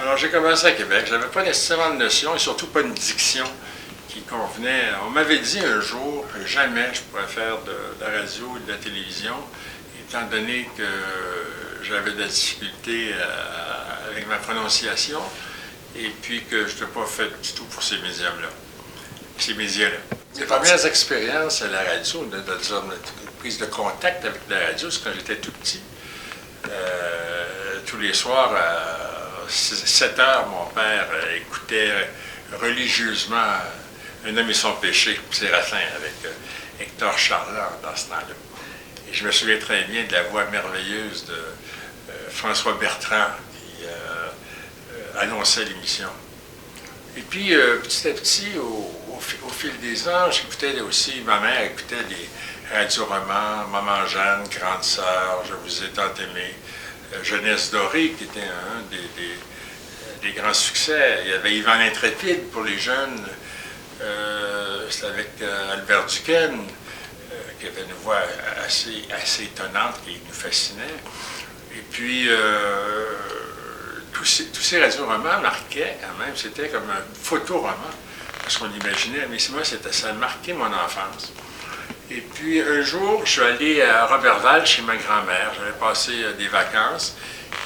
Alors, j'ai commencé à Québec. Je n'avais pas nécessairement de notion et surtout pas une diction qui convenait. On m'avait dit un jour que jamais je pourrais faire de la radio ou de la télévision, étant donné que j'avais de la difficulté avec ma prononciation et puis que je n'étais pas fait du tout pour ces médias-là. Les premières expériences à la radio, de prise de contact avec la radio, c'est quand j'étais tout petit. Tous les soirs, à 7 heures, mon père écoutait religieusement Un homme et son péché, Séraphin, avec Hector Charland dans ce temps-là. Et je me souviens très bien de la voix merveilleuse de François Bertrand qui annonçait l'émission. Et puis, petit à petit, au fil des ans, j'écoutais aussi, ma mère écoutait des radioromans, Maman Jeanne, Grande Sœur, Je vous ai tant aimé, Jeunesse dorée, qui était un des grands succès. Il y avait Yvan l'Intrépide pour les jeunes, c'était avec Albert Duquesne, qui avait une voix assez étonnante qui nous fascinait. Et puis, tous ces radioromans marquaient quand même, c'était comme un photoroman, parce qu'on imaginait, mais moi, ça a marqué mon enfance. Et puis, un jour, je suis allé à Roberval chez ma grand-mère. J'avais passé des vacances.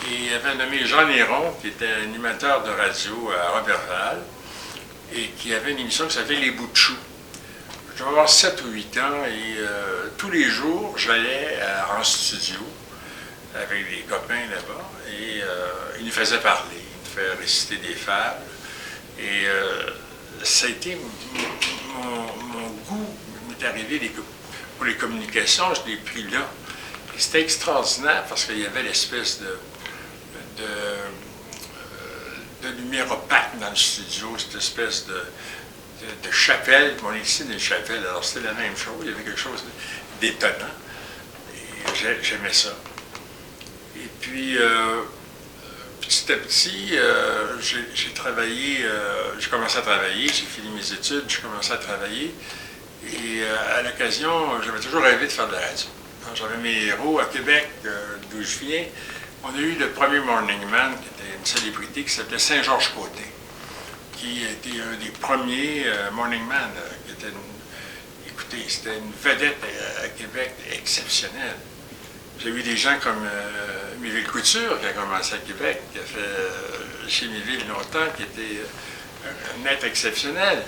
Et il y avait un nommé Jean Néron, qui était animateur de radio à Roberval, et qui avait une émission qui s'appelait Les Bouts de Chou. Je devais avoir 7 ou 8 ans, et tous les jours, j'allais en studio avec des copains là-bas, et il nous faisait parler, il nous fait réciter des fables. Et ça a été mon goût, m'est arrivé pour les communications, je l'ai pris là. Et c'était extraordinaire parce qu'il y avait l'espèce de lumière opaque dans le studio, cette espèce de chapelle. On est ici d'une chapelle, alors c'était la même chose, il y avait quelque chose d'étonnant. Et j'aimais ça. Et puis, petit à petit, j'ai commencé à travailler, j'ai fini mes études, j'ai commencé à travailler. Et à l'occasion, j'avais toujours rêvé de faire de la radio. J'avais mes héros à Québec, d'où je viens. On a eu le premier Morning Man, qui était une célébrité, qui s'appelait Saint-Georges Côté, qui était un des premiers Morning Man. Écoutez, c'était une vedette à Québec exceptionnelle. J'ai eu des gens comme Méville Couture, qui a commencé à Québec, qui a fait chez Méville longtemps, qui était un être exceptionnel.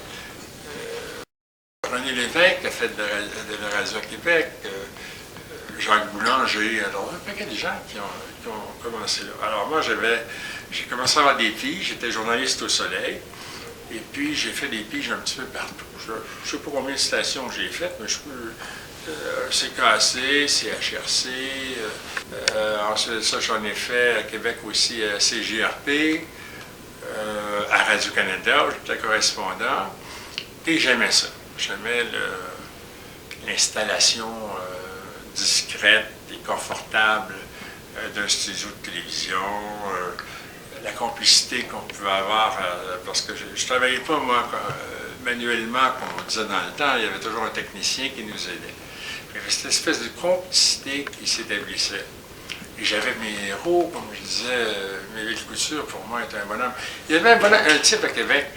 René Lévesque qui a fait de la radio à Québec, Jacques Boulanger, alors un paquet de gens qui ont commencé là. Alors moi, j'ai commencé à avoir des piges, j'étais journaliste au Soleil, et puis j'ai fait des piges un petit peu partout. Je ne sais pas combien de stations j'ai faites, mais je peux... CKC, CHRC, ensuite de ça, j'en ai fait à Québec aussi à CJRP, à Radio-Canada, j'étais correspondant, et j'aimais ça. J'aimais l'installation discrète et confortable d'un studio de télévision, la complicité qu'on pouvait avoir, parce que je ne travaillais pas, moi, manuellement, comme on disait dans le temps, il y avait toujours un technicien qui nous aidait. Il y avait cette espèce de complicité qui s'établissait. Et j'avais mes héros, comme je disais, Méville Couture, pour moi, était un bonhomme. Il y avait un type à Québec,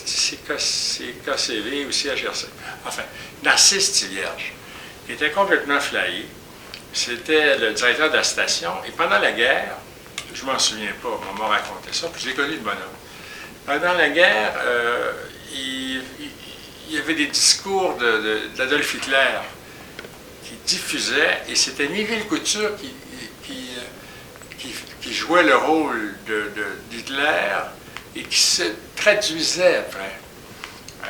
c'est KCV ou CHRC. Enfin, Narcisse Thivierge, qui était complètement flyé. C'était le directeur de la station. Et pendant la guerre, je ne m'en souviens pas, on m'a raconté ça, puis j'ai connu le bonhomme. Pendant la guerre, il y avait des discours d'Adolf Hitler qui diffusaient, et c'était Méville Couture qui jouait le rôle d'Hitler et qui se traduisait après.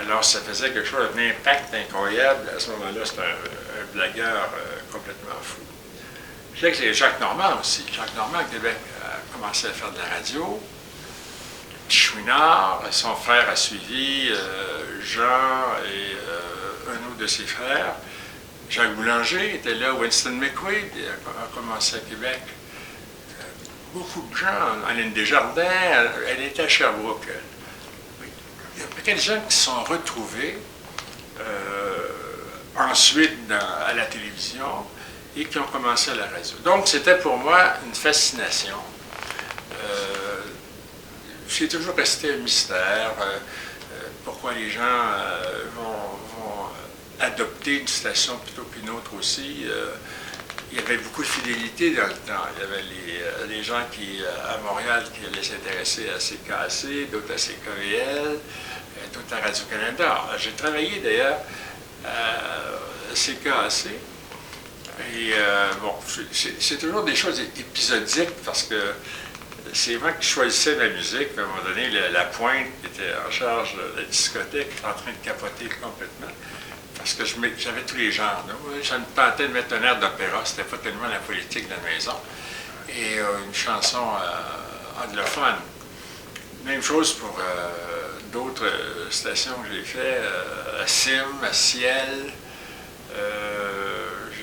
Alors, ça faisait quelque chose d'impact incroyable. À ce moment-là, c'était un blagueur complètement fou. Je sais que c'est Jacques Normand aussi. Jacques Normand, à Québec, a commencé à faire de la radio. Chouinard, son frère a suivi, Jean et un autre de ses frères. Jacques Boulanger était là, Winston McQuaid a commencé à Québec. Beaucoup de gens, Aline Desjardins, elle était à Sherbrooke. Il y a peut-être des gens qui se sont retrouvés ensuite à la télévision et qui ont commencé à la radio. Donc, c'était pour moi une fascination. c'est toujours resté un mystère. Pourquoi les gens vont adopter une station plutôt qu'une autre aussi. Il y avait beaucoup de fidélité dans le temps. Il y avait les gens à Montréal qui allaient s'intéresser à CKAC, d'autres à CKVL, d'autres à Radio-Canada. J'ai travaillé d'ailleurs à CKAC. Et bon, c'est toujours des choses épisodiques parce que c'est moi qui choisissais ma musique. À un moment donné, la pointe qui était en charge de la discothèque était en train de capoter complètement. Parce que j'avais tous les genres. Ça me tentait de mettre un air d'opéra, c'était pas tellement la politique de la maison. Et une chanson anglophone. Même chose pour d'autres stations que j'ai fait, à Sim, à Ciel.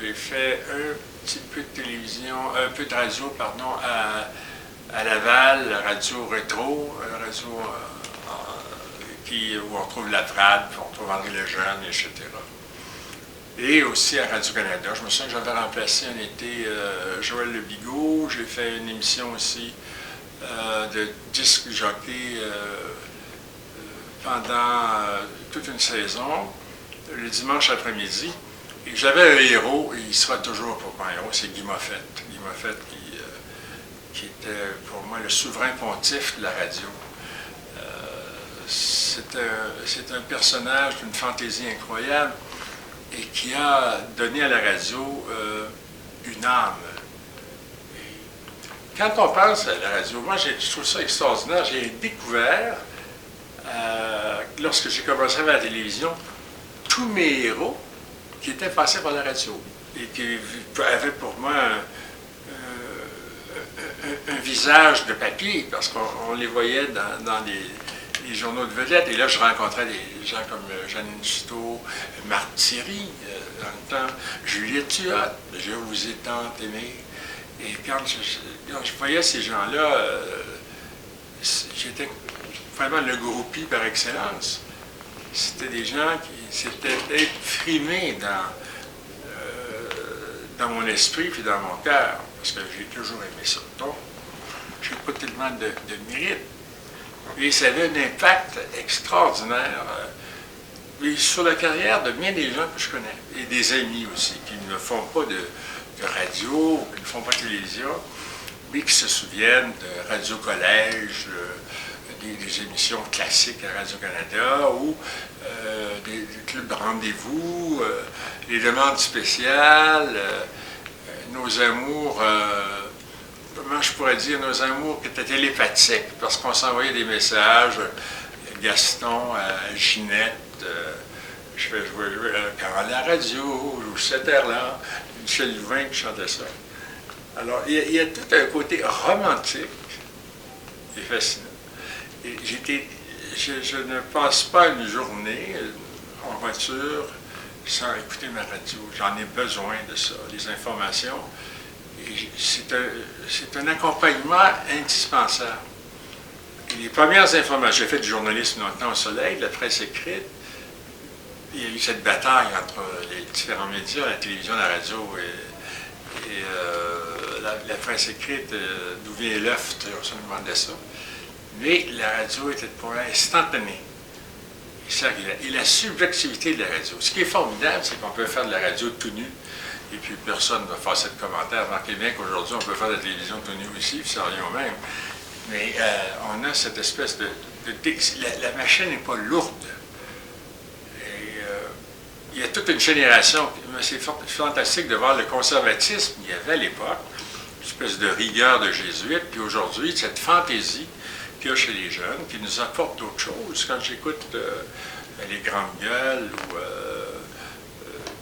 J'ai fait un petit peu de télévision, un peu de radio, pardon, à Laval, la radio rétro, radio où on trouve la trad, puis on trouve André Lejeune, etc. Et aussi à Radio-Canada. Je me souviens que j'avais remplacé un été Joël Le Bigot. J'ai fait une émission aussi de disque jockey pendant toute une saison, le dimanche après-midi. Et j'avais un héros, et il sera toujours pour moi un héros, c'est Guy Moffett. Guy Moffett qui était pour moi le souverain pontife de la radio. C'est un personnage d'une fantaisie incroyable et qui a donné à la radio une âme. Et quand on pense à la radio, moi je trouve ça extraordinaire. J'ai découvert, lorsque j'ai commencé à voir la télévision, tous mes héros qui étaient passés par la radio et qui avaient pour moi un visage de papier, parce qu'on les voyait dans les journaux de vedettes. Et là, je rencontrais des gens comme Janine Souto, Marc Thierry, dans le temps, Juliette Tuot, Je vous ai tant aimé. Et quand je voyais ces gens-là, j'étais vraiment le groupie par excellence. C'était des gens qui s'étaient exprimés dans mon esprit puis dans mon cœur, parce que j'ai toujours aimé ça. Donc, je n'ai pas tellement de mérite. Et ça avait un impact extraordinaire sur la carrière de bien des gens que je connais, et des amis aussi, qui ne font pas de radio, qui ne font pas de télévision, mais qui se souviennent de Radio Collège, des émissions classiques à Radio-Canada, ou des clubs de rendez-vous, les demandes spéciales, nos amours... comment je pourrais dire, nos amours qui étaient télépathiques, parce qu'on s'envoyait des messages, Gaston, Ginette, je fais jouer à la radio, ou cette heure-là, Michel Louvain qui chantait ça. Alors, il y a tout un côté romantique et fascinant. Et je ne passe pas une journée en voiture sans écouter ma radio. J'en ai besoin de ça, des informations. C'est un accompagnement indispensable. Et les premières informations, j'ai fait du journalisme longtemps au Soleil, de la presse écrite. Il y a eu cette bataille entre les différents médias, la télévision, la radio et la presse écrite, d'où vient l'œuf, on se demandait ça. Mais la radio était pour moi instantanée. Et la subjectivité de la radio. Ce qui est formidable, c'est qu'on peut faire de la radio tout nu. Et puis personne ne va faire cette commentaire. Remarquez bien qu'aujourd'hui, on peut faire de la télévision tout nu aussi, puis ça revient au même. Mais on a cette espèce de la machine n'est pas lourde. Et il y a toute une génération. C'est fantastique de voir le conservatisme qu'il y avait à l'époque, une espèce de rigueur de jésuite, puis aujourd'hui, cette fantaisie qu'il y a chez les jeunes, qui nous apporte d'autres choses. Quand j'écoute les grandes gueules ou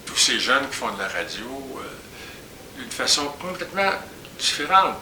tous ces jeunes qui font de la radio d'une façon complètement différente